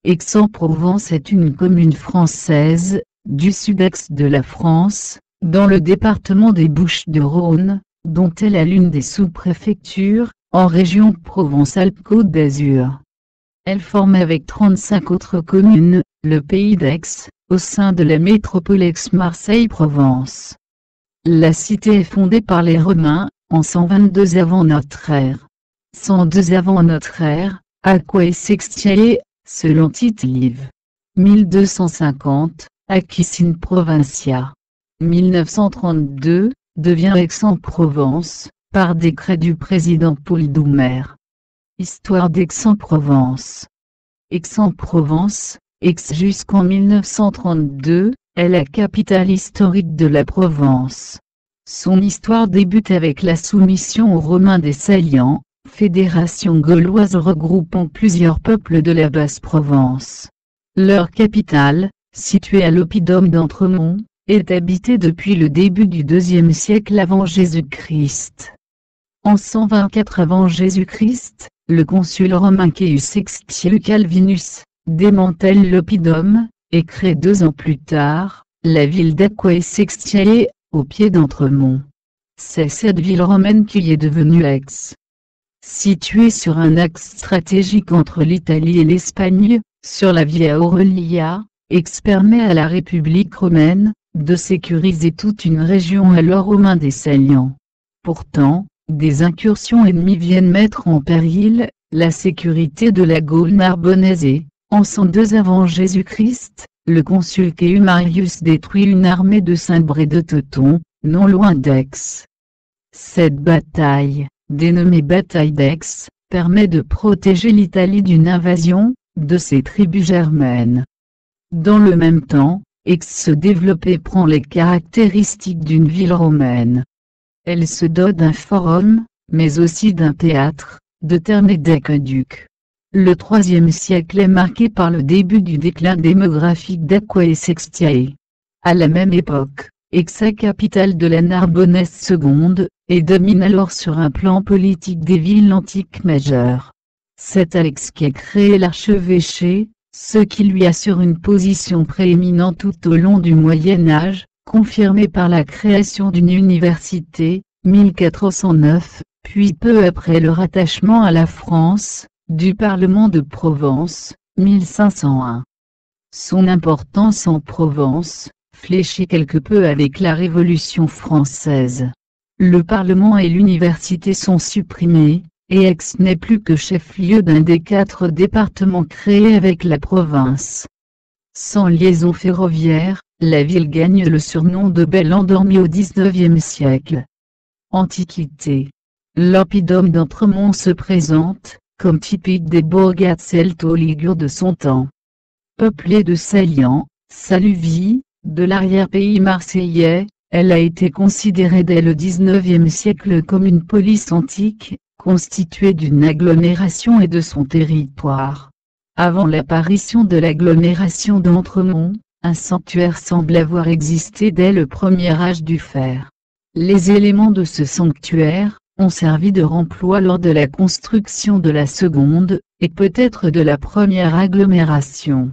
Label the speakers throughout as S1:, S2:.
S1: Aix-en-Provence est une commune française, du sud-est de la France, dans le département des Bouches-du-Rhône, dont elle est l'une des sous-préfectures, en région Provence-Alpes-Côte d'Azur. Elle forme avec 35 autres communes, le pays d'Aix, au sein de la métropole Aix-Marseille-Provence. La cité est fondée par les Romains, en 122 avant notre ère. 102 avant notre ère, Aquae Sextiae, selon Tite-Live. 1250, Aquisine Provincia. 1932, devient Aix-en-Provence, par décret du président Paul Doumer. Histoire d'Aix-en-Provence. Aix-en-Provence, Aix jusqu'en 1932, est la capitale historique de la Provence. Son histoire débute avec la soumission aux Romains des Salients, fédération gauloise regroupant plusieurs peuples de la Basse-Provence. Leur capitale, située à l'oppidum d'Entremont, est habitée depuis le début du IIe siècle avant Jésus-Christ. En 124 avant Jésus-Christ, le consul romain Caius Sextius Calvinus démantèle l'oppidum, et crée 2 ans plus tard, la ville d'Aquae Sextiae, au pied d'Entremont. C'est cette ville romaine qui est devenue Aix. Située sur un axe stratégique entre l'Italie et l'Espagne, sur la Via Aurelia, Aix permet à la République romaine de sécuriser toute une région alors aux mains des Salients. Pourtant, des incursions ennemies viennent mettre en péril la sécurité de la Gaule narbonnaise et, en 102 avant Jésus-Christ, le consul Caius Marius détruit une armée de Cimbre et de Teuton, non loin d'Aix. Cette bataille, dénommée bataille d'Aix, permet de protéger l'Italie d'une invasion de ces tribus germaines. Dans le même temps, Aix se développe et prend les caractéristiques d'une ville romaine. Elle se dote d'un forum, mais aussi d'un théâtre, de thermes et d'aqueducs. Le IIIe siècle est marqué par le début du déclin démographique d'Aquae Sextiae. À la même époque, Aix est capitale de la Narbonnaise seconde, et domine alors sur un plan politique des villes antiques majeures. C'est à Aix qu'est créé l'archevêché, ce qui lui assure une position prééminente tout au long du Moyen Âge, confirmée par la création d'une université, 1409, puis peu après le rattachement à la France, du Parlement de Provence, 1501. Son importance en Provence, fléchit quelque peu avec la Révolution française. Le Parlement et l'université sont supprimés, et Aix n'est plus que chef-lieu d'un des 4 départements créés avec la province. Sans liaison ferroviaire, la ville gagne le surnom de Belle endormie au XIXe siècle. Antiquité. L'oppidum d'Entremont se présente comme typique des bourgades celto-ligures de son temps. Peuplée de Salients, Saluvii, de l'arrière-pays marseillais, elle a été considérée dès le XIXe siècle comme une police antique, constituée d'une agglomération et de son territoire. Avant l'apparition de l'agglomération d'Entremont, un sanctuaire semble avoir existé dès le premier âge du fer. Les éléments de ce sanctuaire ont servi de remploi lors de la construction de la seconde, et peut-être de la première agglomération.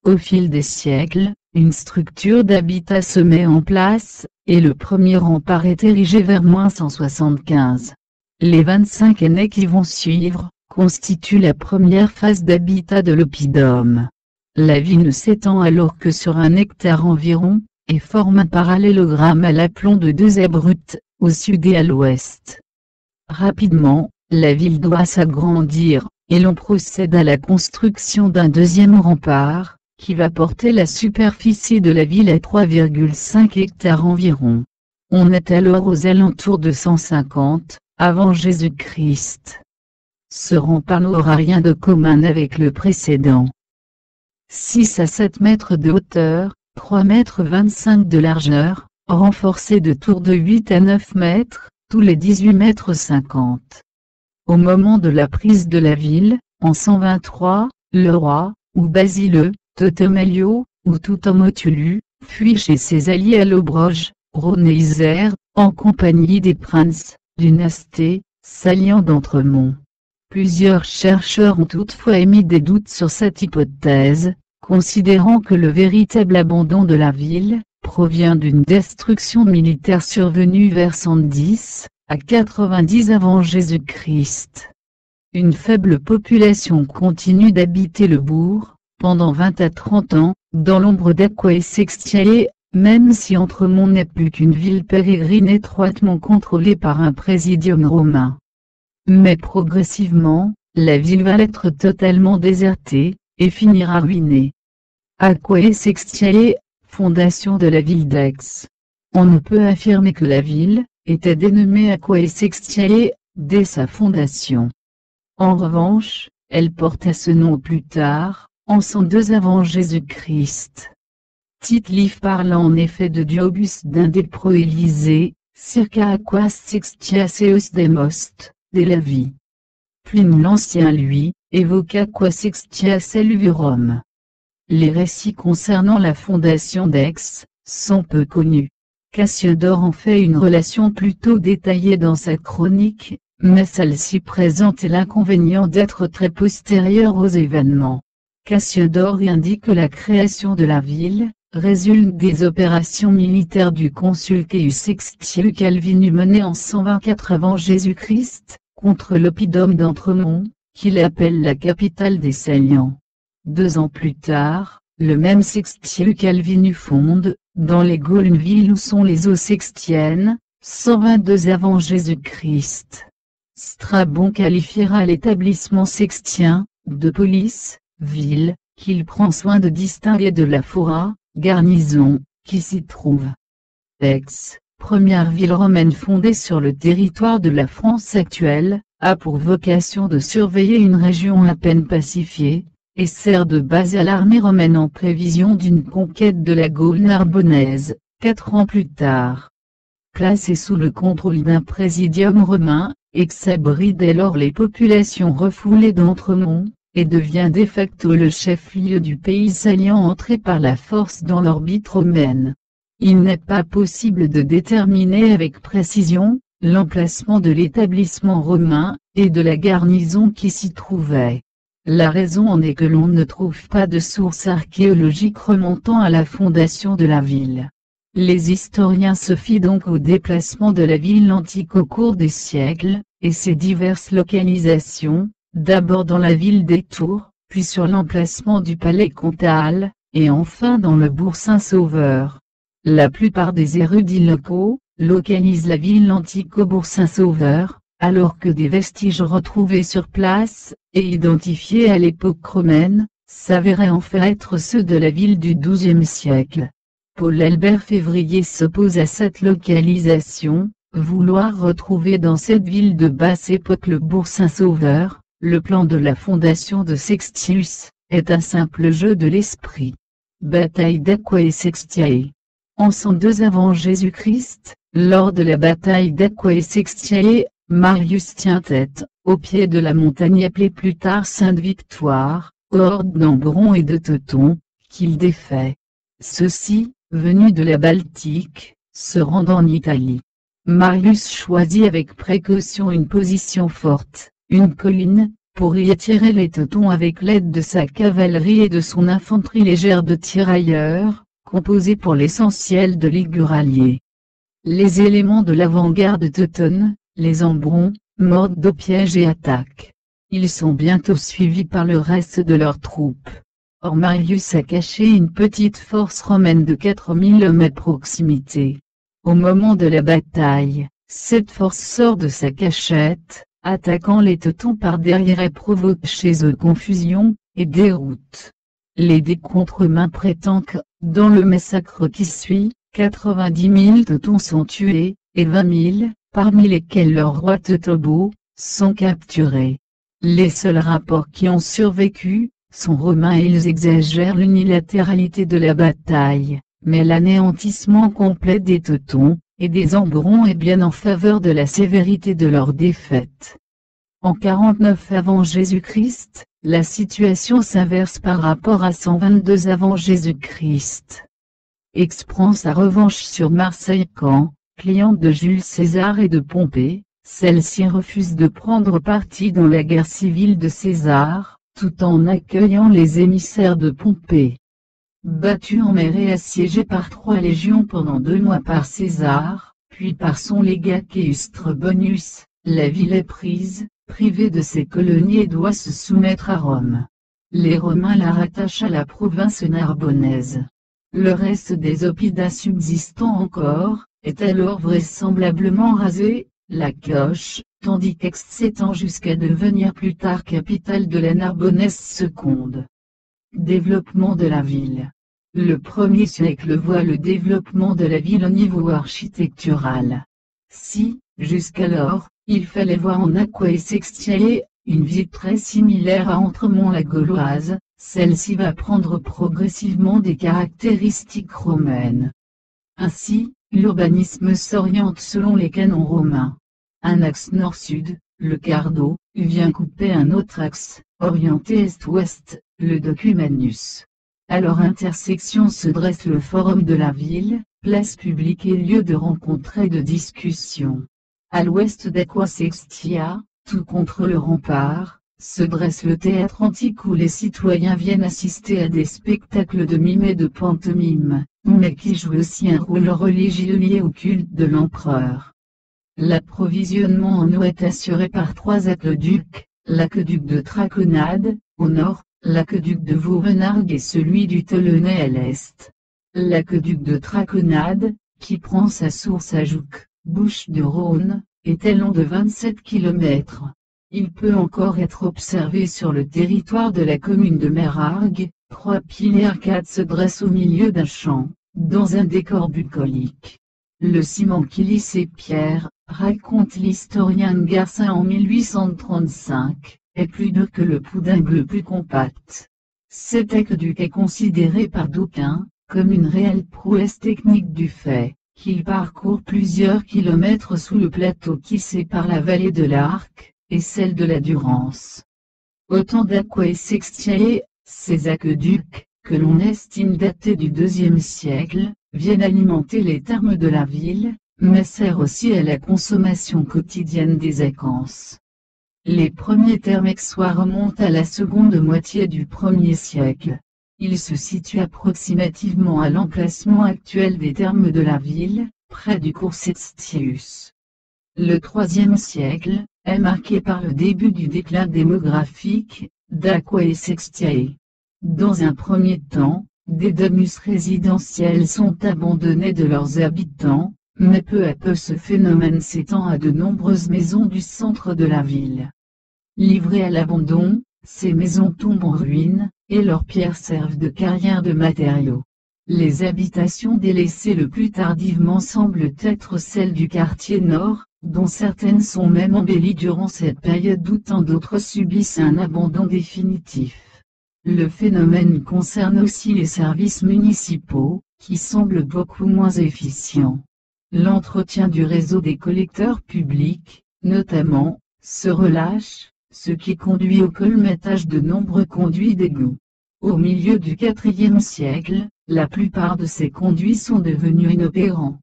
S1: Au fil des siècles, une structure d'habitat se met en place, et le premier rempart est érigé vers 175. Les 25 années qui vont suivre, constituent la première phase d'habitat de l'oppidum. La ville ne s'étend alors que sur 1 hectare environ, et forme un parallélogramme à l'aplomb de 2 abrupts, au sud et à l'ouest. Rapidement, la ville doit s'agrandir, et l'on procède à la construction d'un 2e rempart, qui va porter la superficie de la ville à 3,5 hectares environ. On est alors aux alentours de 150, avant Jésus-Christ. Ce rempart n'aura rien de commun avec le précédent. 6 à 7 mètres de hauteur, 3,25 mètres de largeur, renforcé de tours de 8 à 9 mètres, tous les 18,50 mètres. Au moment de la prise de la ville, en 123, le roi, ou Basile, Totomelio, ou Tutomotulu, fuit chez ses alliés à Lobroge, Rhône et Isère, en compagnie des princes, dynastés, Salients d'Entremont. Plusieurs chercheurs ont toutefois émis des doutes sur cette hypothèse, considérant que le véritable abandon de la ville provient d'une destruction militaire survenue vers 110 à 90 avant Jésus-Christ. Une faible population continue d'habiter le bourg, pendant 20 à 30 ans, dans l'ombre d'Aquae Sextiae, même si Entremont n'est plus qu'une ville pérégrine étroitement contrôlée par un présidium romain. Mais progressivement, la ville va être totalement désertée, et finira ruinée. Aquae Sextiae, fondation de la ville d'Aix. On ne peut affirmer que la ville était dénommée Aquae Sextiae dès sa fondation. En revanche, elle porta ce nom plus tard, en 102 avant Jésus-Christ. Tite-Livre parle en effet de Diobus d'un des proélysées, circa Aquas Sextiaceus Demost, de la vie. Pline l'Ancien lui, évoque Aqua Sextiae Luvirum. Les récits concernant la fondation d'Aix sont peu connus. Cassiodore en fait une relation plutôt détaillée dans sa chronique, mais celle-ci présente l'inconvénient d'être très postérieure aux événements. Cassiodore indique que la création de la ville résulte des opérations militaires du consul Caius Sextius Calvinus menées en 124 avant Jésus-Christ, contre l'oppidum d'Entremont, qu'il appelle la capitale des Salians. 2 ans plus tard, le même Sextius Calvinus fonde, dans les Gaules une ville où sont les eaux sextiennes, 122 avant Jésus-Christ. Strabon qualifiera l'établissement sextien, de polis, ville, qu'il prend soin de distinguer de la fora, garnison, qui s'y trouve. Aix, première ville romaine fondée sur le territoire de la France actuelle, a pour vocation de surveiller une région à peine pacifiée, et sert de base à l'armée romaine en prévision d'une conquête de la Gaule narbonnaise, 4 ans plus tard. Placée sous le contrôle d'un présidium romain, Aix abrite dès lors les populations refoulées d'Entremont, et devient de facto le chef-lieu du pays salient entré par la force dans l'orbite romaine. Il n'est pas possible de déterminer avec précision l'emplacement de l'établissement romain, et de la garnison qui s'y trouvait. La raison en est que l'on ne trouve pas de sources archéologiques remontant à la fondation de la ville. Les historiens se fient donc au déplacement de la ville antique au cours des siècles, et ses diverses localisations, d'abord dans la ville des Tours, puis sur l'emplacement du palais comtal, et enfin dans le bourg Saint-Sauveur. La plupart des érudits locaux localisent la ville antique au bourg Saint-Sauveur, alors que des vestiges retrouvés sur place, et identifiés à l'époque romaine, s'avéraient en fait être ceux de la ville du XIIe siècle. Paul-Albert Février s'oppose à cette localisation, vouloir retrouver dans cette ville de basse époque le bourg Saint-Sauveur. Le plan de la fondation de Sextius est un simple jeu de l'esprit. Bataille d'Aquae Sextiae. En 102 avant Jésus-Christ, lors de la bataille d'Aquae Sextiae, Marius tient tête, au pied de la montagne appelée plus tard Sainte-Victoire, horde d'Ambron et de Teutons, qu'il défait. Ceux-ci, venus de la Baltique, se rendent en Italie. Marius choisit avec précaution une position forte, une colline, pour y attirer les Teutons avec l'aide de sa cavalerie et de son infanterie légère de tirailleurs, composée pour l'essentiel de liguraliers. Les éléments de l'avant-garde teutonne, les Ambrons, mordent au piège et attaquent. Ils sont bientôt suivis par le reste de leurs troupes. Or Marius a caché une petite force romaine de 4000 hommes à proximité. Au moment de la bataille, cette force sort de sa cachette, attaquant les Teutons par derrière et provoque chez eux confusion et déroute. Les décontremains prétendent que, dans le massacre qui suit, 90 000 Teutons sont tués, et 20 000, parmi lesquels leur roi Teutobo, sont capturés. Les seuls rapports qui ont survécu sont romains et ils exagèrent l'unilatéralité de la bataille, mais l'anéantissement complet des Teutons et des Ambrons est bien en faveur de la sévérité de leur défaite. En 49 avant Jésus-Christ, la situation s'inverse par rapport à 122 avant Jésus-Christ. Aix prend sa revanche sur Marseille quand, client de Jules César et de Pompée, celle-ci refuse de prendre parti dans la guerre civile de César, tout en accueillant les émissaires de Pompée. Battue en mer et assiégée par 3 légions pendant 2 mois par César, puis par son légat Caius Trebonius, la ville est prise, privée de ses colonies et doit se soumettre à Rome. Les Romains la rattachent à la province narbonnaise. Le reste des oppidums subsistant encore, est alors vraisemblablement rasé, la Coche, tandis qu'Aix s'étend jusqu'à devenir plus tard capitale de la Narbonnaise seconde. Développement de la ville. Le 1er siècle voit le développement de la ville au niveau architectural. Si, jusqu'alors, il fallait voir en Aquae Sextiae, une ville très similaire à Entremont-la-Gauloise, celle-ci va prendre progressivement des caractéristiques romaines. Ainsi, l'urbanisme s'oriente selon les canons romains. Un axe nord-sud, le Cardo, vient couper un autre axe, orienté est-ouest, le Documanus. À leur intersection se dresse le forum de la ville, place publique et lieu de rencontre et de discussion. À l'ouest d'Aqua Sextia, tout contre le rempart, se dresse le théâtre antique où les citoyens viennent assister à des spectacles de mime et de pantomime, mais qui jouent aussi un rôle religieux lié au culte de l'empereur. L'approvisionnement en eau est assuré par 3 aqueducs, l'aqueduc de Traconade, au nord, l'aqueduc de Vauvenargues et celui du Tolonais à l'est. L'aqueduc de Traconade, qui prend sa source à Jouques, Bouches-du-Rhône, est long de 27 km. Il peut encore être observé sur le territoire de la commune de Mérargues. 3 piliers arcades se dressent au milieu d'un champ, dans un décor bucolique. Le ciment qui lie ces pierres, raconte l'historien Garcin en 1835, est plus dur que le poudingue le plus compact. Cet aqueduc est considéré par d'aucuns comme une réelle prouesse technique du fait qu'il parcourt plusieurs kilomètres sous le plateau qui sépare la vallée de l'Arc et celle de la Durance. Autant d'Aquae Sextiae, ces aqueducs, que l'on estime datés du IIe siècle, viennent alimenter les thermes de la ville, mais servent aussi à la consommation quotidienne des Acances. Les premiers thermes aixois remontent à la seconde moitié du 1er siècle. Ils se situent approximativement à l'emplacement actuel des thermes de la ville, près du cours Sextius. Le 3e siècle est marqué par le début du déclin démographique d'Aquae Sextiae. Dans un premier temps, des domus résidentiels sont abandonnés de leurs habitants, mais peu à peu ce phénomène s'étend à de nombreuses maisons du centre de la ville. Livrées à l'abandon, ces maisons tombent en ruine, et leurs pierres servent de carrière de matériaux. Les habitations délaissées le plus tardivement semblent être celles du quartier nord, dont certaines sont même embellies durant cette période où tant d'autres subissent un abandon définitif. Le phénomène concerne aussi les services municipaux, qui semblent beaucoup moins efficients. L'entretien du réseau des collecteurs publics, notamment, se relâche, ce qui conduit au colmatage de nombreux conduits d'égouts. Au milieu du IVe siècle, la plupart de ces conduits sont devenus inopérants.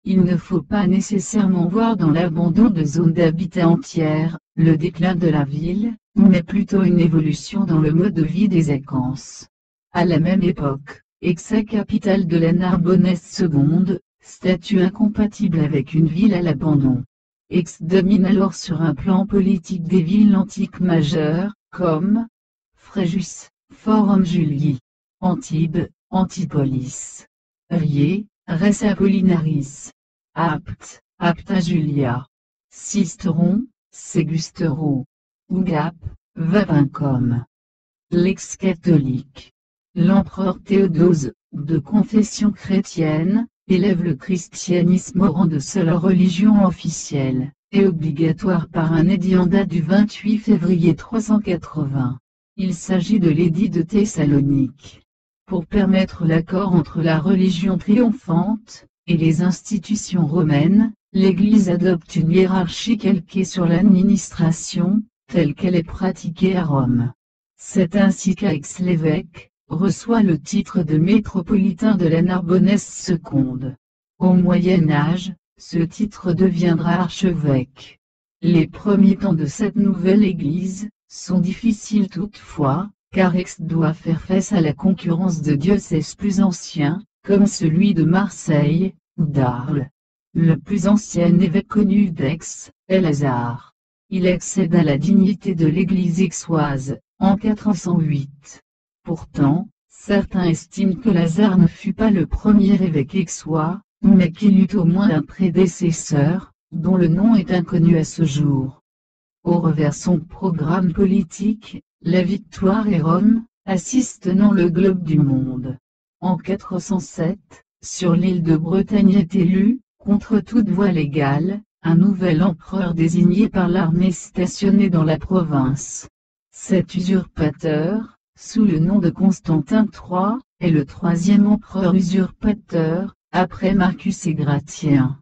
S1: Il ne faut pas nécessairement voir dans l'abandon de zones d'habitat entières, le déclin de la ville, mais plutôt une évolution dans le mode de vie des Acances. À la même époque, Aix, capitale de la Narbonnaise seconde, statut incompatible avec une ville à l'abandon. Aix domine alors sur un plan politique des villes antiques majeures, comme Fréjus, Forum Julii, Antibes, Antipolis, Riez, Res Apollinaris, Apt, Apta Julia, Sisteron, Ségustero, Ougap, Vavincum. L'ex-catholique. L'empereur Théodose, de confession chrétienne, élève le christianisme au rang de seule religion officielle, et obligatoire par un édiandat du 28 février 380. Il s'agit de l'édit de Thessalonique. Pour permettre l'accord entre la religion triomphante et les institutions romaines, l'Église adopte une hiérarchie calquée sur l'administration, telle qu'elle est pratiquée à Rome. C'est ainsi qu'Aix l'évêque reçoit le titre de métropolitain de la Narbonnaise seconde. Au Moyen Âge, ce titre deviendra archevêque. Les premiers temps de cette nouvelle église sont difficiles toutefois, car Aix doit faire face à la concurrence de diocèses plus anciens, comme celui de Marseille ou d'Arles. Le plus ancien évêque connu d'Aix est Lazare. Il accède à la dignité de l'église aixoise en 408. Pourtant, certains estiment que Lazare ne fut pas le premier évêque aixois, mais qu'il eut au moins un prédécesseur, dont le nom est inconnu à ce jour. Au revers son programme politique, la victoire et Rome assiste dans le globe du monde. En 407, sur l'île de Bretagne est élu, contre toute voie légale, un nouvel empereur désigné par l'armée stationnée dans la province. Cet usurpateur, sous le nom de Constantin III, est le troisième empereur usurpateur, après Marcus et Gratien.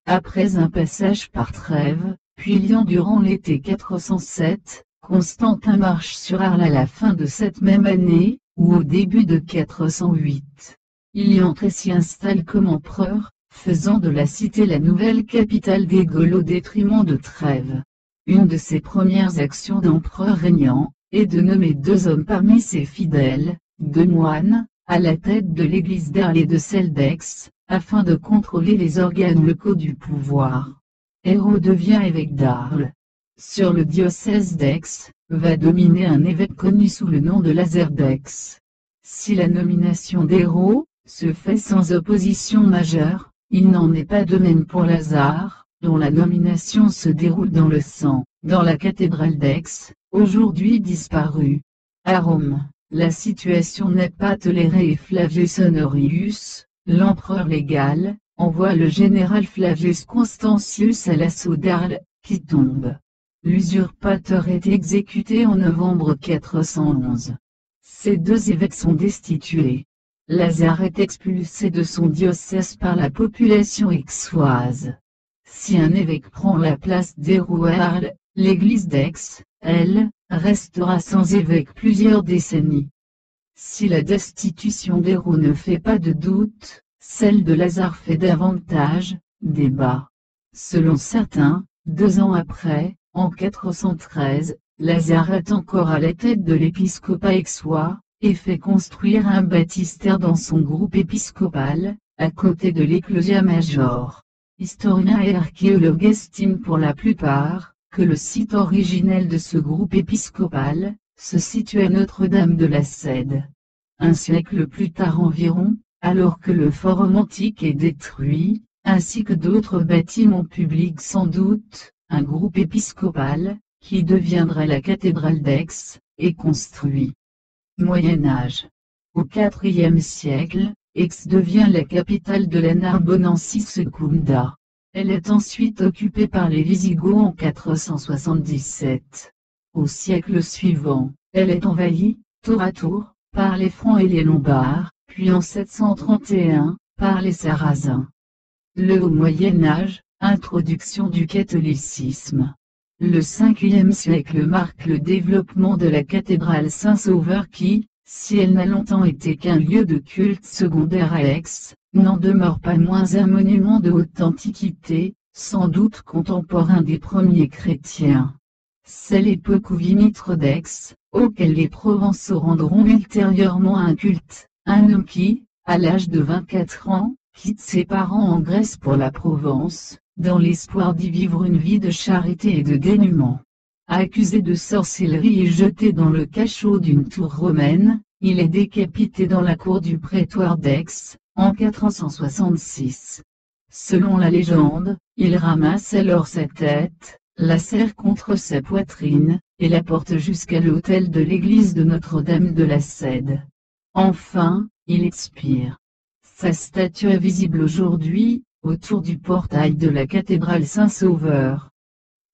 S1: Après un passage par Trèves, puis Lyon durant l'été 407, Constantin marche sur Arles à la fin de cette même année, ou au début de 408. Il y entre et s'y installe comme empereur, faisant de la cité la nouvelle capitale des Gaules au détriment de Trèves. Une de ses premières actions d'empereur régnant, est de nommer 2 hommes parmi ses fidèles, 2 moines, à la tête de l'église d'Arles et de celle d'Aix, afin de contrôler les organes locaux du pouvoir. Hérault devient évêque d'Arles. Sur le diocèse d'Aix, va dominer un évêque connu sous le nom de Lazare d'Aix. Si la nomination d'Hérault se fait sans opposition majeure, il n'en est pas de même pour Lazare, dont la nomination se déroule dans le sang, dans la cathédrale d'Aix, aujourd'hui disparue. À Rome, la situation n'est pas tolérée et Flavius Honorius, l'empereur légal, envoie le général Flavius Constantius à l'assaut d'Arles, qui tombe. L'usurpateur est exécuté en novembre 411. Ces 2 évêques sont destitués. Lazare est expulsé de son diocèse par la population aixoise. Si un évêque prend la place d'Hérault à Arles, l'église d'Aix, elle, restera sans évêque plusieurs décennies. Si la destitution d'Hérault ne fait pas de doute, celle de Lazare fait davantage débat. Selon certains, 2 ans après, en 413, Lazare est encore à la tête de l'épiscopat aixois, et fait construire un baptistère dans son groupe épiscopal, à côté de l'Ecclesia Major. Historiens et archéologues estiment pour la plupart, que le site originel de ce groupe épiscopal, se situe à Notre-Dame de la Cède. Un siècle plus tard environ, alors que le forum antique est détruit, ainsi que d'autres bâtiments publics sans doute, un groupe épiscopal, qui deviendra la cathédrale d'Aix, est construit. Moyen-Âge. Au IVe siècle, Aix devient la capitale de la Narbonnensis Secunda. Elle est ensuite occupée par les Wisigoths en 477. Au siècle suivant, elle est envahie, tour à tour, par les Francs et les Lombards, puis en 731, par les Sarrasins. Le Haut Moyen-Âge, introduction du catholicisme. Le 5e siècle marque le développement de la cathédrale Saint-Sauveur qui, si elle n'a longtemps été qu'un lieu de culte secondaire à Aix, n'en demeure pas moins un monument de haute antiquité, sans doute contemporain des premiers chrétiens. C'est l'époque où vit Mitre d'Aix, auquel les Provençaux rendront ultérieurement un culte, un homme qui, à l'âge de 24 ans, quitte ses parents en Grèce pour la Provence, dans l'espoir d'y vivre une vie de charité et de dénuement. Accusé de sorcellerie et jeté dans le cachot d'une tour romaine, il est décapité dans la cour du prétoire d'Aix, en 466. Selon la légende, il ramasse alors sa tête, la serre contre sa poitrine, et la porte jusqu'à l'autel de l'église de Notre-Dame de la Cède. Enfin, il expire. Sa statue est visible aujourd'hui, autour du portail de la cathédrale Saint-Sauveur.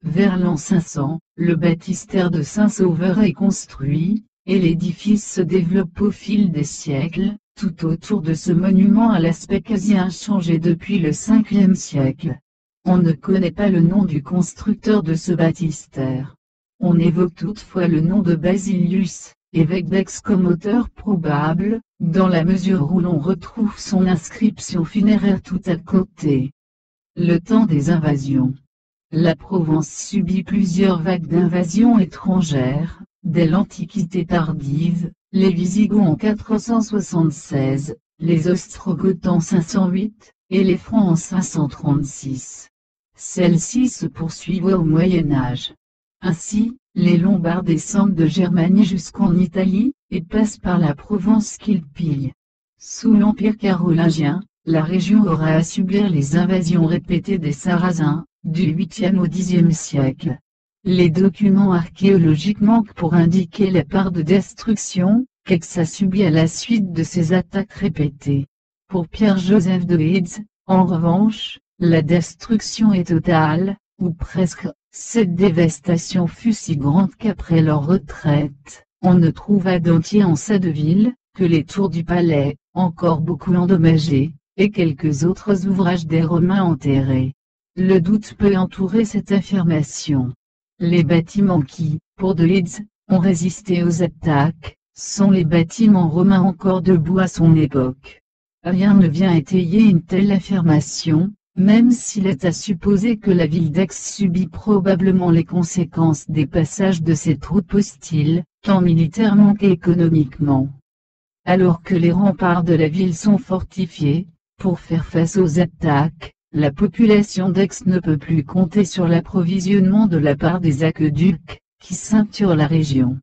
S1: Vers l'an 500, le baptistère de Saint-Sauveur est construit, et l'édifice se développe au fil des siècles, tout autour de ce monument à l'aspect quasi inchangé depuis le 5e siècle. On ne connaît pas le nom du constructeur de ce baptistère. On évoque toutefois le nom de Basilius, évêque d'Aix comme auteur probable, dans la mesure où l'on retrouve son inscription funéraire tout à côté. Le temps des invasions. la Provence subit plusieurs vagues d'invasions étrangères, dès l'Antiquité tardive, les Visigoths en 476, les Ostrogoths en 508, et les Francs en 536. Celles-ci se poursuivent au Moyen Âge. Ainsi, les Lombards descendent de Germanie jusqu'en Italie, et passent par la Provence qu'ils pillent. Sous l'Empire carolingien, la région aura à subir les invasions répétées des Sarrasins, du 8e au 10e siècle. Les documents archéologiques manquent pour indiquer la part de destruction qu'Aix a subie à la suite de ces attaques répétées. Pour Pierre-Joseph de Hédes, en revanche, la destruction est totale, ou presque. Cette dévastation fut si grande qu'après leur retraite, on ne trouva d'entier en Sadeville, que les tours du palais, encore beaucoup endommagées, et quelques autres ouvrages des Romains enterrés. Le doute peut entourer cette affirmation. Les bâtiments qui, pour de Hédes, ont résisté aux attaques, sont les bâtiments romains encore debout à son époque. Rien ne vient étayer une telle affirmation, même s'il est à supposer que la ville d'Aix subit probablement les conséquences des passages de ces troupes hostiles, tant militairement qu'économiquement. Alors que les remparts de la ville sont fortifiés, pour faire face aux attaques, la population d'Aix ne peut plus compter sur l'approvisionnement de la part des aqueducs, qui ceinturent la région.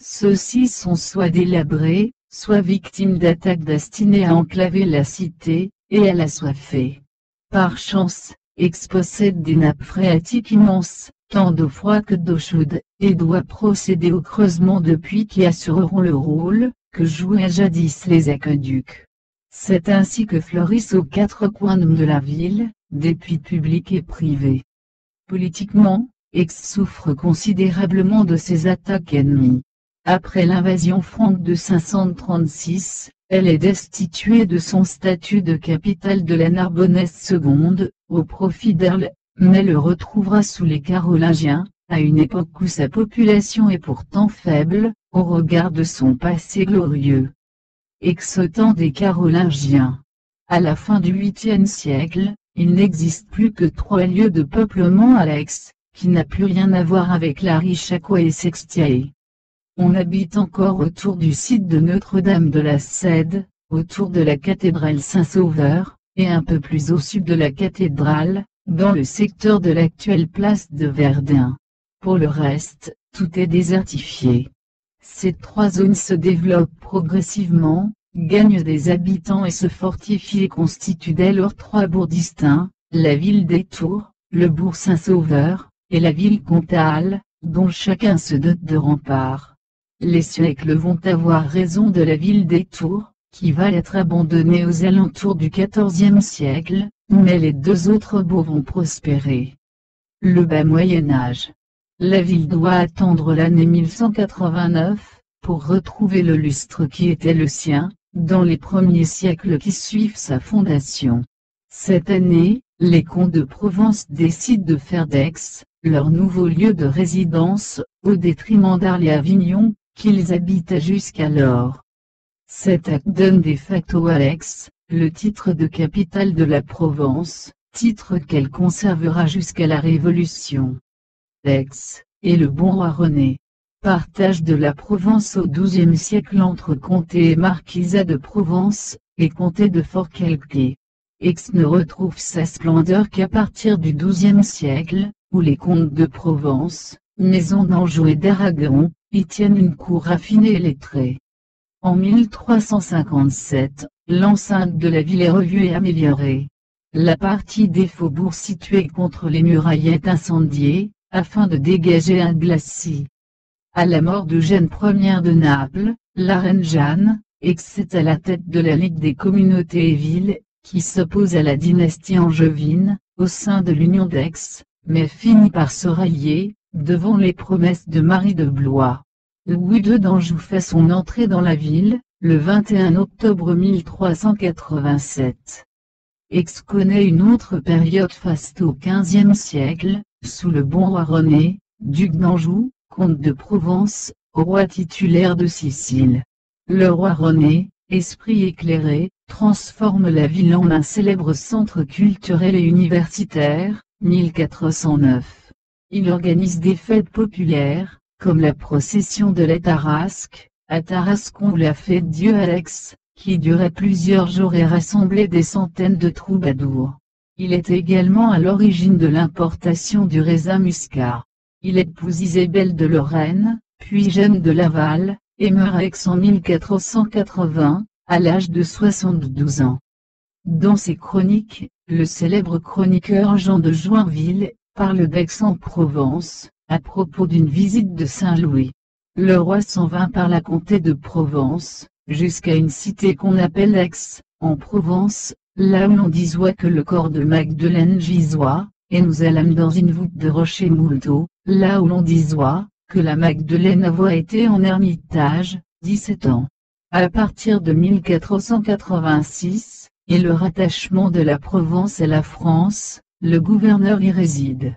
S1: Ceux-ci sont soit délabrés, soit victimes d'attaques destinées à enclaver la cité, et à l'assoiffer. Par chance, Aix possède des nappes phréatiques immenses, tant d'eau froide que d'eau chaude, et doit procéder au creusement de puits qui assureront le rôle que jouaient jadis les aqueducs. C'est ainsi que fleurissent aux quatre coins de la ville, des puits publics et privés. Politiquement, Aix souffre considérablement de ces attaques ennemies. Après l'invasion franque de 536, elle est destituée de son statut de capitale de la Narbonnesse II, au profit d'Arles, mais le retrouvera sous les Carolingiens, à une époque où sa population est pourtant faible, au regard de son passé glorieux. Aix au temps des Carolingiens. À la fin du 8e siècle, il n'existe plus que 3 lieux de peuplement à Aix, qui n'a plus rien à voir avec la riche Aquae et Sextiae. On habite encore autour du site de Notre-Dame de la Cède, autour de la cathédrale Saint-Sauveur, et un peu plus au sud de la cathédrale, dans le secteur de l'actuelle place de Verdun. Pour le reste, tout est désertifié. Ces 3 zones se développent progressivement, gagnent des habitants et se fortifient et constituent dès lors 3 bourgs distincts, la ville des Tours, le bourg Saint-Sauveur, et la ville comtale, dont chacun se dote de remparts. Les siècles vont avoir raison de la ville des Tours, qui va être abandonnée aux alentours du XIVe siècle, mais les 2 autres bourgs vont prospérer. Le bas Moyen Âge. La ville doit attendre l'année 1189, pour retrouver le lustre qui était le sien, dans les premiers siècles qui suivent sa fondation. Cette année, les comtes de Provence décident de faire d'Aix leur nouveau lieu de résidence, au détriment d'Arles et Avignon, qu'ils habitaient jusqu'alors. Cet acte donne de facto à Aix le titre de capitale de la Provence, titre qu'elle conservera jusqu'à la Révolution. Aix, et le bon roi René, partage de la Provence au XIIe siècle entre comté et marquisat de Provence, et comté de Forcalquier. Aix ne retrouve sa splendeur qu'à partir du XIIe siècle, où les comtes de Provence, maisons d'Anjou et d'Aragon, y tiennent une cour raffinée et lettrée. En 1357, l'enceinte de la ville est revue et améliorée. La partie des faubourgs située contre les murailles est incendiée, afin de dégager un glacis. À la mort d'Eugène Ier de Naples, la reine Jeanne, Aix est à la tête de la Ligue des communautés et villes, qui s'oppose à la dynastie angevine, au sein de l'Union d'Aix, mais finit par se rallier, devant les promesses de Marie de Blois. Louis II d'Anjou fait son entrée dans la ville, le 21 octobre 1387. Aix connaît une autre période faste au XVe siècle, sous le bon roi René, duc d'Anjou, comte de Provence, roi titulaire de Sicile. Le roi René, esprit éclairé, transforme la ville en un célèbre centre culturel et universitaire, 1409. Il organise des fêtes populaires, comme la procession de la Tarasque, à Tarascon ou la fête Dieu Alex, qui durait plusieurs jours et rassemblait des centaines de troubadours. Il est également à l'origine de l'importation du raisin muscat. Il épouse Isabelle de Lorraine, puis Jeanne de Laval, et meurt à Aix en 1480, à l'âge de 72 ans. Dans ses chroniques, le célèbre chroniqueur Jean de Joinville parle d'Aix-en-Provence, à propos d'une visite de Saint-Louis. Le roi s'en vint par la comté de Provence, jusqu'à une cité qu'on appelle Aix, en Provence, là où l'on disait que le corps de Magdeleine gisoit, et nous allâmes dans une voûte de rocher moulteau, là où l'on disait que la Magdeleine avait été en ermitage, 17 ans. À partir de 1486, et le rattachement de la Provence à la France, le gouverneur y réside.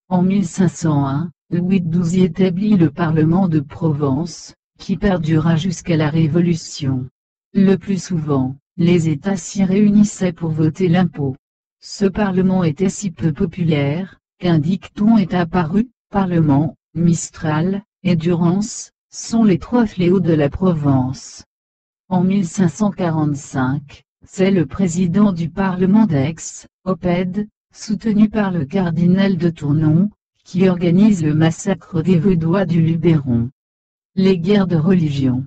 S1: En 1501, Louis XII y établit le Parlement de Provence, qui perdura jusqu'à la Révolution. Le plus souvent, les États s'y réunissaient pour voter l'impôt. Ce Parlement était si peu populaire, qu'un dicton est apparu, Parlement, Mistral, et Durance, sont les trois fléaux de la Provence. En 1545, c'est le président du Parlement d'Aix, Oppède, soutenu par le cardinal de Tournon, qui organise le massacre des Vaudois du Luberon. Les guerres de religion.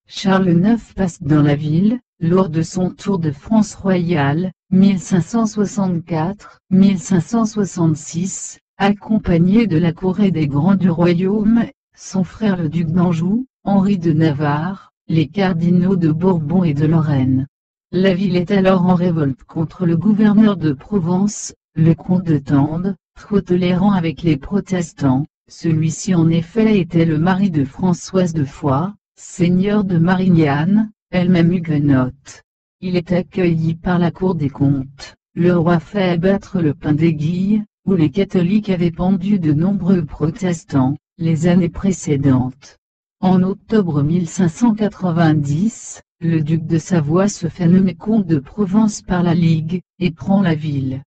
S1: Charles IX passe dans la ville, lors de son tour de France royale, 1564-1566, accompagné de la cour et des grands du royaume, son frère le duc d'Anjou, Henri de Navarre, les cardinaux de Bourbon et de Lorraine. La ville est alors en révolte contre le gouverneur de Provence, le comte de Tende, trop tolérant avec les protestants. Celui-ci en effet était le mari de Françoise de Foix, seigneur de Marignane, elle-même huguenote. Il est accueilli par la cour des comptes. Le roi fait abattre le Pin d'Aiguille, où les catholiques avaient pendu de nombreux protestants, les années précédentes. En octobre 1590, le duc de Savoie se fait nommer comte de Provence par la Ligue, et prend la ville.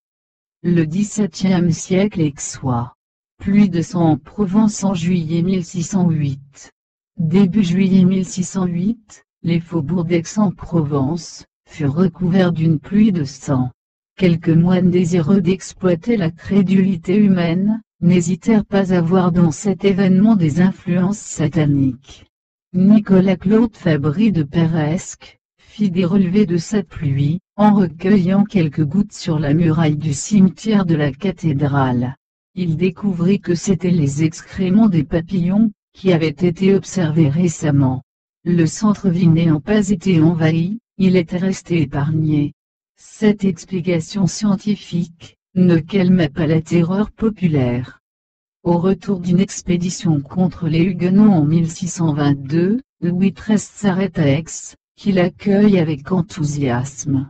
S1: Le XVIIe siècle aixois. Pluie de sang en Provence en juillet 1608. Début juillet 1608, les faubourgs d'Aix-en-Provence furent recouverts d'une pluie de sang. Quelques moines désireux d'exploiter la crédulité humaine, n'hésitèrent pas à voir dans cet événement des influences sataniques. Nicolas Claude Fabry de Peresque fit des relevés de cette pluie, en recueillant quelques gouttes sur la muraille du cimetière de la cathédrale. Il découvrit que c'étaient les excréments des papillons, qui avaient été observés récemment. Le centre-ville n'ayant pas été envahi, il était resté épargné. Cette explication scientifique ne calmait pas la terreur populaire. Au retour d'une expédition contre les Huguenots en 1622, Louis XIII s'arrête à Aix, qu'il accueille avec enthousiasme.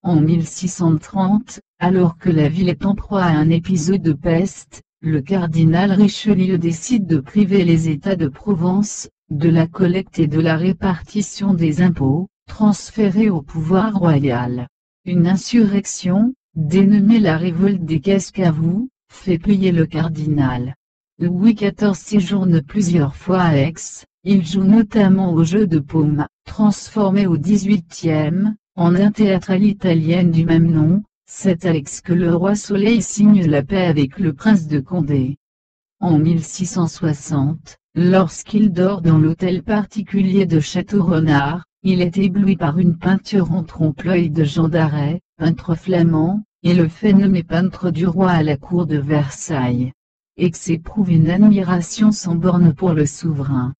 S1: En 1630, alors que la ville est en proie à un épisode de peste, le cardinal Richelieu décide de priver les États de Provence de la collecte et de la répartition des impôts, transférés au pouvoir royal. Une insurrection, dénommée la révolte des Cascavous, fait plier le cardinal. Louis XIV séjourne plusieurs fois à Aix, il joue notamment au jeu de paume, transformé au XVIIIe, en un théâtre à l'italienne du même nom. C'est à Aix que le roi Soleil signe la paix avec le prince de Condé. En 1660, lorsqu'il dort dans l'hôtel particulier de Château-Renard, il est ébloui par une peinture en trompe-l'œil de Jean d'Arrey, peintre flamand, et le fait nommer peintre du roi à la cour de Versailles. Aix éprouve une admiration sans borne pour le souverain.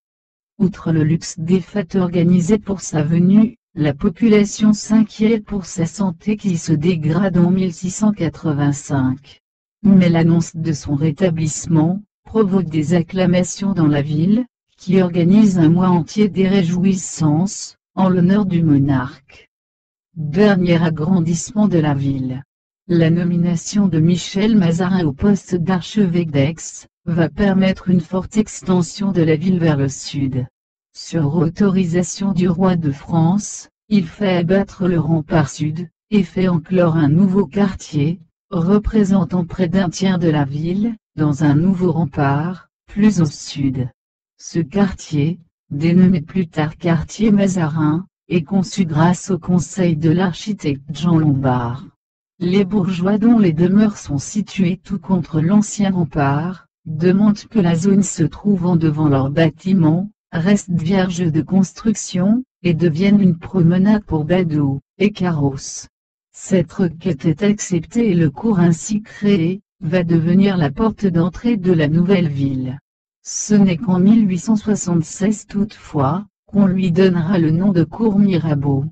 S1: Outre le luxe des fêtes organisées pour sa venue, la population s'inquiète pour sa santé qui se dégrade en 1685. Mais l'annonce de son rétablissement provoque des acclamations dans la ville, qui organise un mois entier des réjouissances, en l'honneur du monarque. Dernier agrandissement de la ville. La nomination de Michel Mazarin au poste d'archevêque d'Aix va permettre une forte extension de la ville vers le sud. Sur autorisation du roi de France, il fait abattre le rempart sud, et fait enclore un nouveau quartier, représentant près d'un tiers de la ville, dans un nouveau rempart, plus au sud. Ce quartier, dénommé plus tard quartier Mazarin, est conçu grâce au conseil de l'architecte Jean Lombard. Les bourgeois dont les demeures sont situées tout contre l'ancien rempart, demandent que la zone se trouvant devant leurs bâtiments, reste vierge de construction, et devienne une promenade pour badauds et carrosses. Cette requête est acceptée et le cours ainsi créé, va devenir la porte d'entrée de la nouvelle ville. Ce n'est qu'en 1876 toutefois, qu'on lui donnera le nom de cours Mirabeau.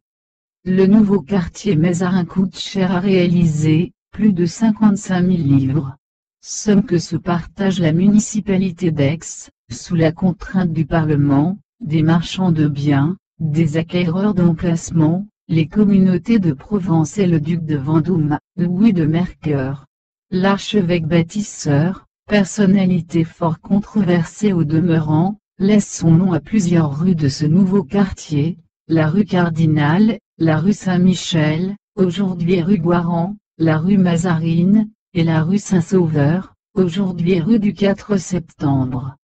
S1: Le nouveau quartier Mazarin coûte cher à réaliser, plus de 55 000 livres. Somme que se partage la municipalité d'Aix, sous la contrainte du Parlement, des marchands de biens, des acquéreurs d'emplacements, les communautés de Provence et le duc de Vendôme, Louis de Mercœur. L'archevêque bâtisseur, personnalité fort controversée au demeurant, laisse son nom à plusieurs rues de ce nouveau quartier, la rue Cardinal, la rue Saint-Michel, aujourd'hui rue Guaran, la rue Mazarine, et la rue Saint-Sauveur, aujourd'hui rue du 4 septembre.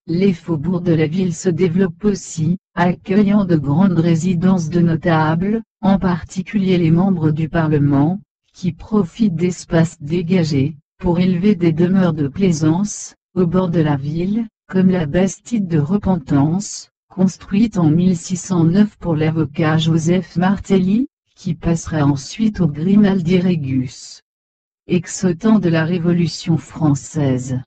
S1: Les faubourgs de la ville se développent aussi, accueillant de grandes résidences de notables, en particulier les membres du Parlement, qui profitent d'espaces dégagés, pour élever des demeures de plaisance, au bord de la ville, comme la Bastide de Repentance, construite en 1609 pour l'avocat Joseph Martelly, qui passera ensuite au Grimaldi Régus. Ex-temps de la Révolution française.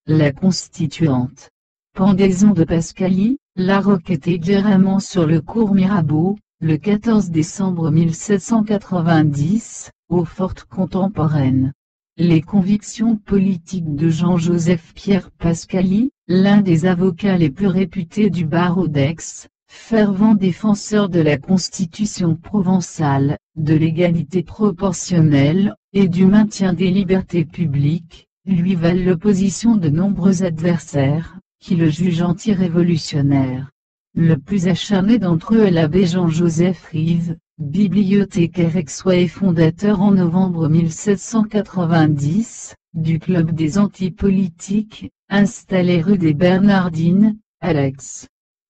S1: La Constituante. Pendaison de Pascalie, la roquette et Guéramont sur le cours Mirabeau, le 14 décembre 1790, aux fortes contemporaines. Les convictions politiques de Jean-Joseph Pierre Pascalie, l'un des avocats les plus réputés du barreau d'Aix, fervent défenseur de la Constitution provençale, de l'égalité proportionnelle, et du maintien des libertés publiques, lui valent l'opposition de nombreux adversaires, qui le jugent anti-révolutionnaire. Le plus acharné d'entre eux est l'abbé Jean-Joseph Rive, bibliothécaire aixois et fondateur en novembre 1790, du Club des antipolitiques, installé rue des Bernardines, à Aix.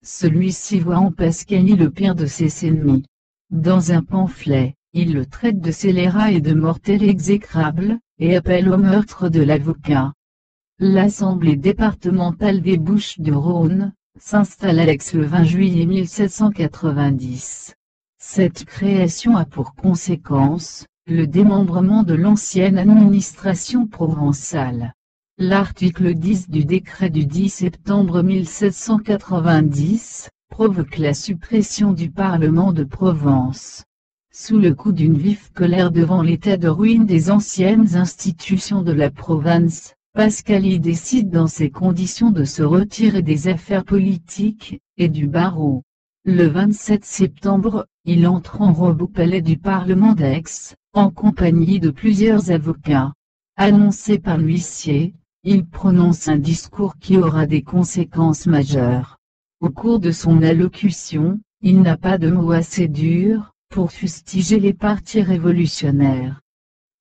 S1: Celui-ci voit en Pascalie le pire de ses ennemis. Dans un pamphlet, il le traite de scélérat et de mortel exécrable, et appelle au meurtre de l'avocat. L'Assemblée départementale des Bouches-du-Rhône s'installe à Aix le 20 juillet 1790. Cette création a pour conséquence le démembrement de l'ancienne administration provençale. L'article 10 du décret du 10 septembre 1790 provoque la suppression du Parlement de Provence. Sous le coup d'une vive colère devant l'état de ruine des anciennes institutions de la province, Pascalie décide dans ces conditions de se retirer des affaires politiques et du barreau. Le 27 septembre, il entre en robe au palais du Parlement d'Aix, en compagnie de plusieurs avocats. Annoncé par l'huissier, il prononce un discours qui aura des conséquences majeures. Au cours de son allocution, il n'a pas de mots assez durs pour fustiger les partis révolutionnaires.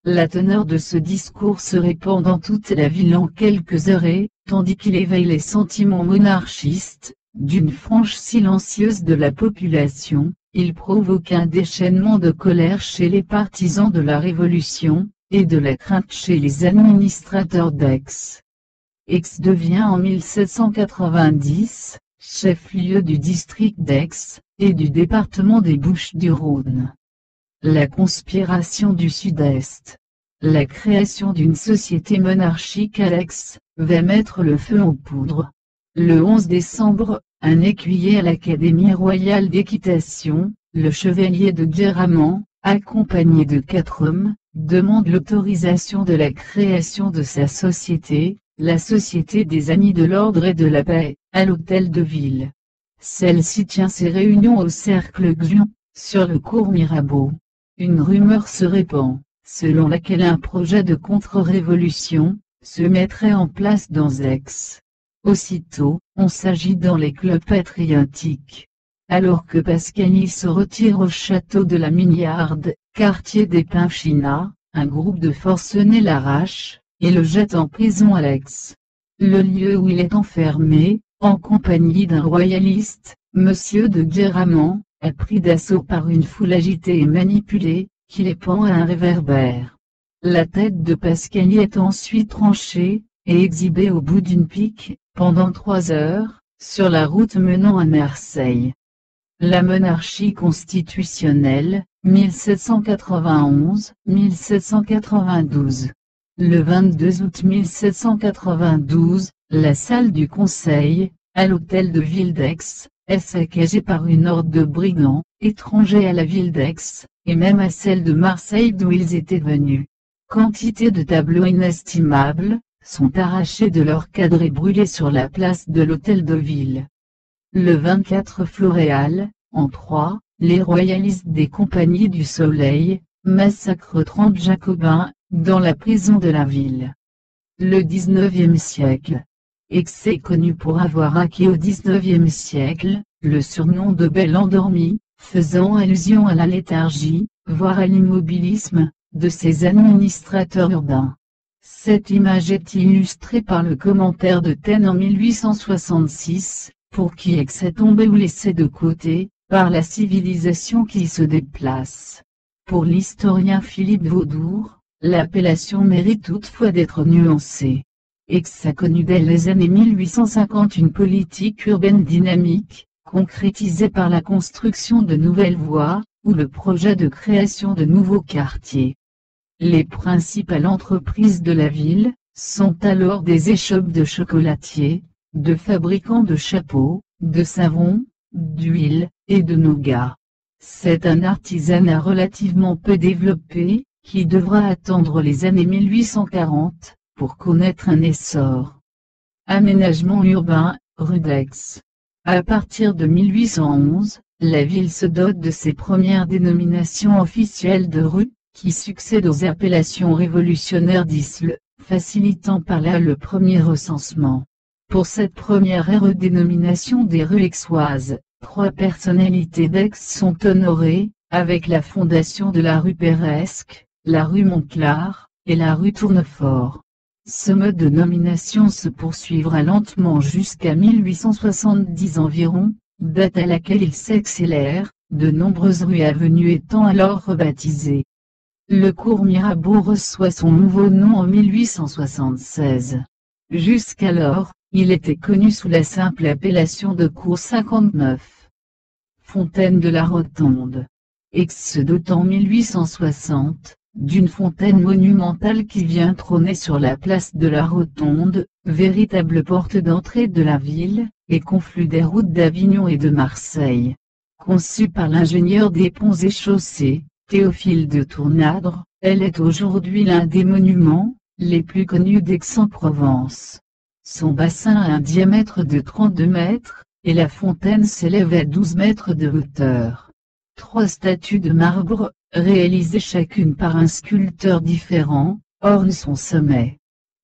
S1: La teneur de ce discours se répand dans toute la ville en quelques heures et, tandis qu'il éveille les sentiments monarchistes, d'une frange silencieuse de la population, il provoque un déchaînement de colère chez les partisans de la Révolution, et de la crainte chez les administrateurs d'Aix. Aix devient en 1790, chef-lieu du district d'Aix, et du département des Bouches-du-Rhône. La conspiration du Sud-Est. La création d'une société monarchique à Aix, va mettre le feu aux poudres. Le 11 décembre, un écuyer à l'Académie royale d'équitation, le chevalier de Guéramont, accompagné de 4 hommes, demande l'autorisation de la création de sa société, la Société des Amis de l'Ordre et de la Paix, à l'hôtel de ville. Celle-ci tient ses réunions au Cercle Xion, sur le cours Mirabeau. Une rumeur se répand, selon laquelle un projet de contre-révolution se mettrait en place dans Aix. Aussitôt, on s'agit dans les clubs patriotiques. Alors que Pascalie se retire au château de la Mignarde, quartier des Pinchinats, un groupe de forcenés l'arrache, et le jette en prison à Aix. Le lieu où il est enfermé, en compagnie d'un royaliste, Monsieur de Guéramont, est pris d'assaut par une foule agitée et manipulée, qui les pend à un réverbère. La tête de Pascali est ensuite tranchée, et exhibée au bout d'une pique, pendant 3 heures, sur la route menant à Marseille. La monarchie constitutionnelle, 1791-1792. Le 22 août 1792, la salle du Conseil, à l'hôtel de ville d'Aix, est saccagée par une horde de brigands, étrangers à la ville d'Aix, et même à celle de Marseille d'où ils étaient venus. Quantité de tableaux inestimables sont arrachés de leurs cadres et brûlés sur la place de l'hôtel de ville. Le 24 Floréal, en Troyes, les royalistes des Compagnies du Soleil massacrent 30 jacobins dans la prison de la ville. Le 19e siècle. Aix est connu pour avoir acquis au 19e siècle le surnom de Belle Endormie, faisant allusion à la léthargie, voire à l'immobilisme, de ses administrateurs urbains. Cette image est illustrée par le commentaire de Taine en 1866, pour qui Aix est tombé ou laissé de côté, par la civilisation qui se déplace. Pour l'historien Philippe Vaudour, l'appellation mérite toutefois d'être nuancée. Aix a connu dès les années 1850 une politique urbaine dynamique, concrétisée par la construction de nouvelles voies, ou le projet de création de nouveaux quartiers. Les principales entreprises de la ville sont alors des échoppes de chocolatiers, de fabricants de chapeaux, de savons, d'huile, et de nougat. C'est un artisanat relativement peu développé, qui devra attendre les années 1840, pour connaître un essor. Aménagement urbain, rue d'Aix. À partir de 1811, la ville se dote de ses premières dénominations officielles de rues, qui succèdent aux appellations révolutionnaires d'Isle, facilitant par là le premier recensement. Pour cette première redénomination des rues aixoises, 3 personnalités d'Aix sont honorées, avec la fondation de la rue Péresque, la rue Montclar, et la rue Tournefort. Ce mode de nomination se poursuivra lentement jusqu'à 1870 environ, date à laquelle il s'accélère, de nombreuses rues et avenues étant alors rebaptisées. Le cours Mirabeau reçoit son nouveau nom en 1876. Jusqu'alors, il était connu sous la simple appellation de cours 59. Fontaine de la Rotonde. Aix se dote en 1860, d'une fontaine monumentale qui vient trôner sur la place de la Rotonde, véritable porte d'entrée de la ville, et conflue des routes d'Avignon et de Marseille. Conçue par l'ingénieur des ponts et chaussées, Théophile de Tournadre, elle est aujourd'hui l'un des monuments les plus connus d'Aix-en-Provence. Son bassin a un diamètre de 32 mètres, et la fontaine s'élève à 12 mètres de hauteur. 3 statues de marbre, réalisées chacune par un sculpteur différent, ornent son sommet.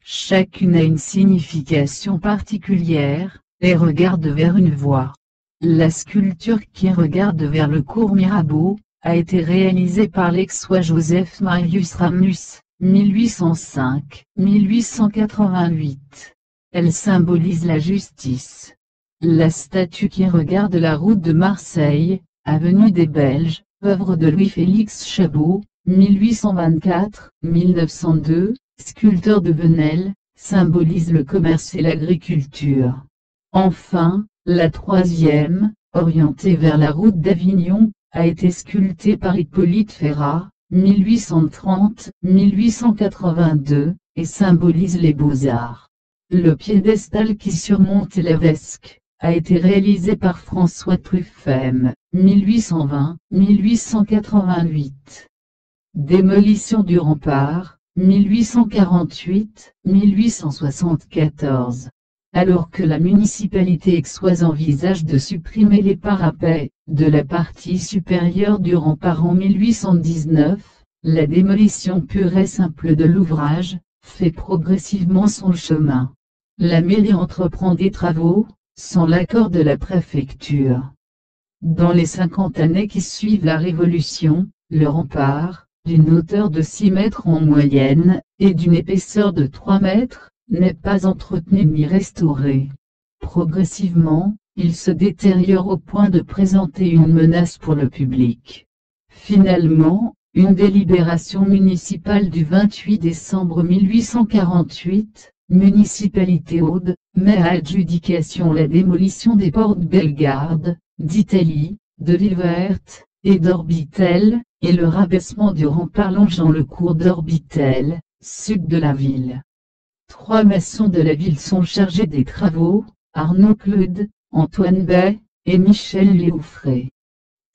S1: Chacune a une signification particulière, et regarde vers une voie. La sculpture qui regarde vers le cours Mirabeau a été réalisée par l'Aixois Joseph Marius Ramus, 1805-1888. Elle symbolise la justice. La statue qui regarde la route de Marseille, avenue des Belges, œuvre de Louis-Félix Chabot, 1824-1902, sculpteur de Venelle, symbolise le commerce et l'agriculture. Enfin, la troisième, orientée vers la route d'Avignon, a été sculptée par Hippolyte Ferrat, 1830-1882, et symbolise les beaux-arts. Le piédestal qui surmonte l'Evesque a été réalisé par François Truffem, 1820-1888. Démolition du rempart, 1848-1874. Alors que la municipalité aixoise envisage de supprimer les parapets de la partie supérieure du rempart en 1819, la démolition pure et simple de l'ouvrage fait progressivement son chemin. La mairie entreprend des travaux, sans l'accord de la préfecture. Dans les 50 années qui suivent la Révolution, le rempart, d'une hauteur de 6 mètres en moyenne, et d'une épaisseur de 3 mètres, n'est pas entretenu ni restauré. Progressivement, il se détériore au point de présenter une menace pour le public. Finalement, une délibération municipale du 28 décembre 1848, municipalité Aude, met à adjudication la démolition des portes Bellegarde, d'Italie, de Villeverte, et d'Orbitel, et le rabaissement du rempart longeant le cours d'Orbitel, sud de la ville. 3 maçons de la ville sont chargés des travaux, Arnaud Claude, Antoine Bay, et Michel Léoufré.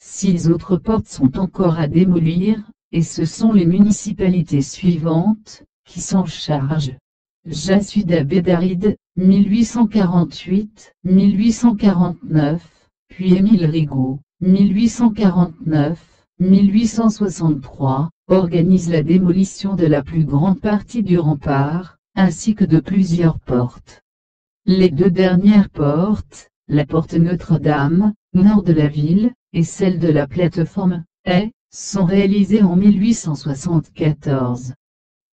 S1: 6 autres portes sont encore à démolir, et ce sont les municipalités suivantes qui s'en chargent. Jassuda Bédaride, 1848-1849, puis Émile Rigaud, 1849-1863, organise la démolition de la plus grande partie du rempart, ainsi que de plusieurs portes. Les 2 dernières portes, la porte Notre-Dame, nord de la ville, et celle de la plateforme, sont réalisées en 1874.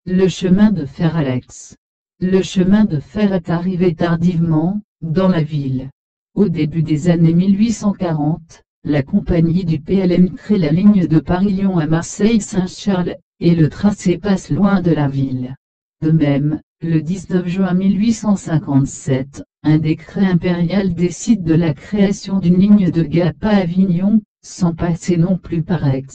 S1: Le chemin de fer Alex. Le chemin de fer est arrivé tardivement, dans la ville. Au début des années 1840, la compagnie du PLM crée la ligne de Paris-Lyon à Marseille-Saint-Charles, et le tracé passe loin de la ville. De même, le 19 juin 1857, un décret impérial décide de la création d'une ligne de Gap à Avignon, sans passer non plus par Aix.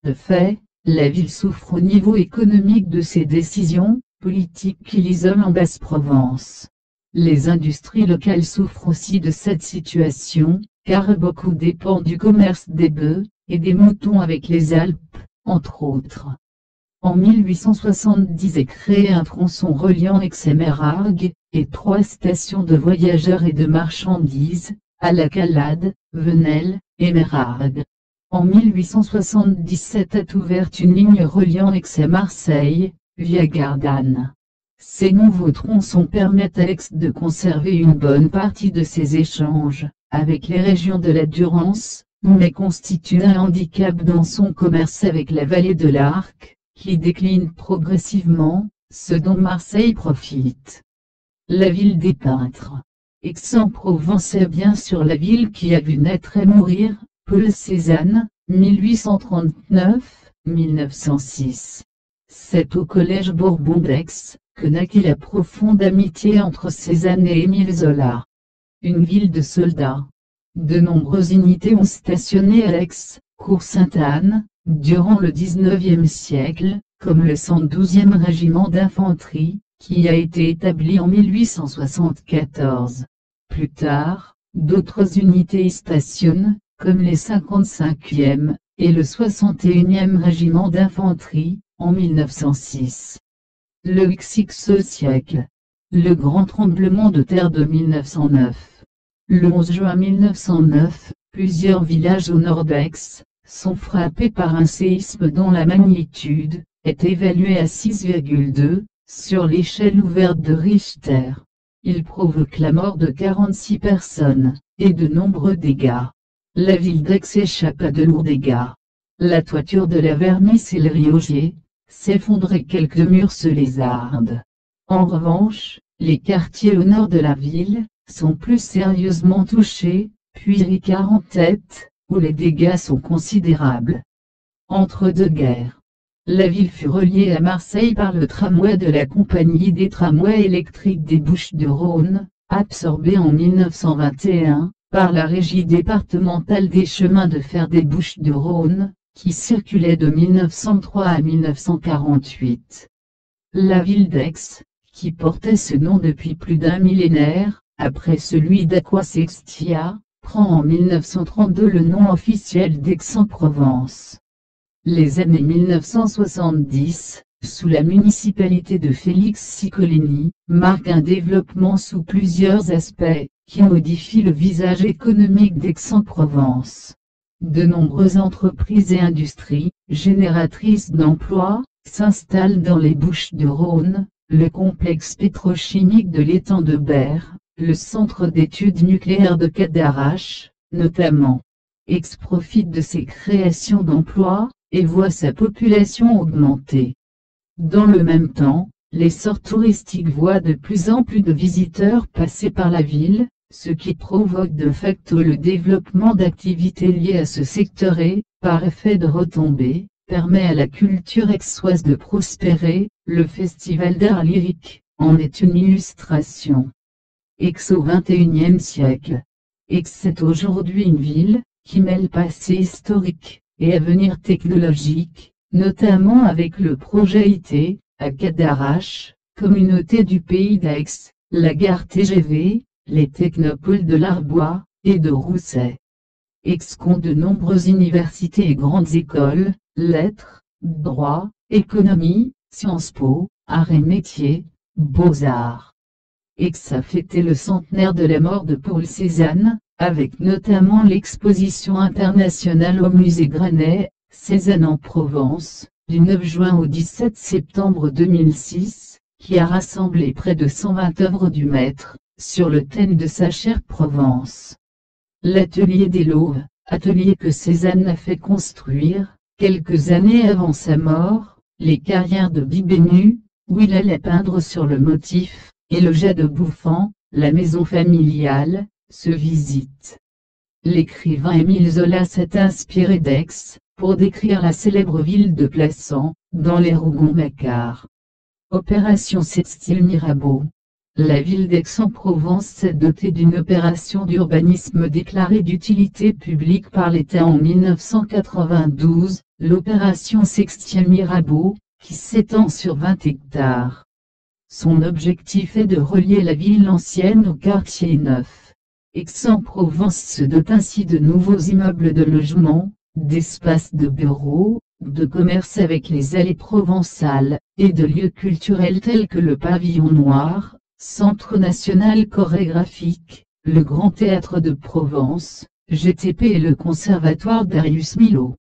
S1: De fait, la ville souffre au niveau économique de ces décisions politiques qui l'isolent en Basse-Provence. Les industries locales souffrent aussi de cette situation, car beaucoup dépendent du commerce des bœufs et des moutons avec les Alpes, entre autres. En 1870 est créé un tronçon reliant Aix et Meyrargues, et 3 stations de voyageurs et de marchandises, à la Calade, Venelle, et Meyrargues. En 1877 est ouverte une ligne reliant Aix et Marseille, via Gardanne. Ces nouveaux tronçons permettent à Aix de conserver une bonne partie de ses échanges avec les régions de la Durance, mais constituent un handicap dans son commerce avec la vallée de l'Arc, qui décline progressivement, ce dont Marseille profite. La ville des peintres. Aix-en-Provence est bien sûr la ville qui a vu naître et mourir Paul Cézanne, 1839-1906. C'est au collège Bourbon d'Aix que naquit la profonde amitié entre Cézanne et Émile Zola. Une ville de soldats. De nombreuses unités ont stationné à Aix, cours Sainte-Anne, durant le XIXe siècle, comme le 112e régiment d'infanterie, qui a été établi en 1874. Plus tard, d'autres unités y stationnent, comme les 55e, et le 61e régiment d'infanterie, en 1906. Le XX siècle. Le grand tremblement de terre de 1909. Le 11 juin 1909, plusieurs villages au nord d'Aix sont frappés par un séisme dont la magnitude est évaluée à 6,2 sur l'échelle ouverte de Richter. Il provoque la mort de 46 personnes et de nombreux dégâts. La ville d'Aix échappe à de lourds dégâts. La toiture de la Vernis et le Riogier s'effondrent et quelques murs se lézardent. En revanche, les quartiers au nord de la ville sont plus sérieusement touchés, puis Ricard en tête, où les dégâts sont considérables. Entre deux guerres. La ville fut reliée à Marseille par le tramway de la Compagnie des tramways électriques des Bouches-du-Rhône, absorbé en 1921 par la Régie départementale des chemins de fer des Bouches-du-Rhône, qui circulait de 1903 à 1948. La ville d'Aix, qui portait ce nom depuis plus d'un millénaire, après celui d'Aqua Sextia, prend en 1932 le nom officiel d'Aix-en-Provence. Les années 1970, sous la municipalité de Félix Ciccolini, marquent un développement sous plusieurs aspects, qui modifie le visage économique d'Aix-en-Provence. De nombreuses entreprises et industries, génératrices d'emplois, s'installent dans les Bouches-du-Rhône, le complexe pétrochimique de l'étang de Berre, le centre d'études nucléaires de Cadarache, notamment. Aix profite de ces créations d'emplois, et voit sa population augmenter. Dans le même temps, l'essor touristique voit de plus en plus de visiteurs passer par la ville, ce qui provoque de facto le développement d'activités liées à ce secteur et, par effet de retombées, permet à la culture aixoise de prospérer. Le festival d'art lyrique en est une illustration. Aix au XXIe siècle. Aix est aujourd'hui une ville qui mêle passé historique et avenir technologique, notamment avec le projet IT, à Cadarache, communauté du pays d'Aix, la gare TGV, les technopoles de l'Arbois et de Rousset. Aix compte de nombreuses universités et grandes écoles, lettres, droit, économie, Sciences Po, arts et métiers, beaux-arts. Aix a fêté le centenaire de la mort de Paul Cézanne, avec notamment l'exposition internationale au musée Granet, Cézanne en Provence, du 9 juin au 17 septembre 2006, qui a rassemblé près de 120 œuvres du maître, sur le thème de sa chère Provence. L'atelier des Lauves, atelier que Cézanne a fait construire, quelques années avant sa mort, les carrières de Bibénu, où il allait peindre sur le motif, et le jet de Bouffant, la maison familiale, se visitent. L'écrivain Émile Zola s'est inspiré d'Aix, pour décrire la célèbre ville de Plassans, dans les Rougon-Macquart. Opération Sept-Style Mirabeau. La ville d'Aix-en-Provence s'est dotée d'une opération d'urbanisme déclarée d'utilité publique par l'État en 1992, l'opération Sextième Mirabeau, qui s'étend sur 20 hectares. Son objectif est de relier la ville ancienne au quartier neuf. Aix-en-Provence se dote ainsi de nouveaux immeubles de logement, d'espaces de bureaux, de commerce avec les allées provençales, et de lieux culturels tels que le Pavillon Noir, Centre national chorégraphique, le Grand Théâtre de Provence, GTP et le Conservatoire Darius Milhaud.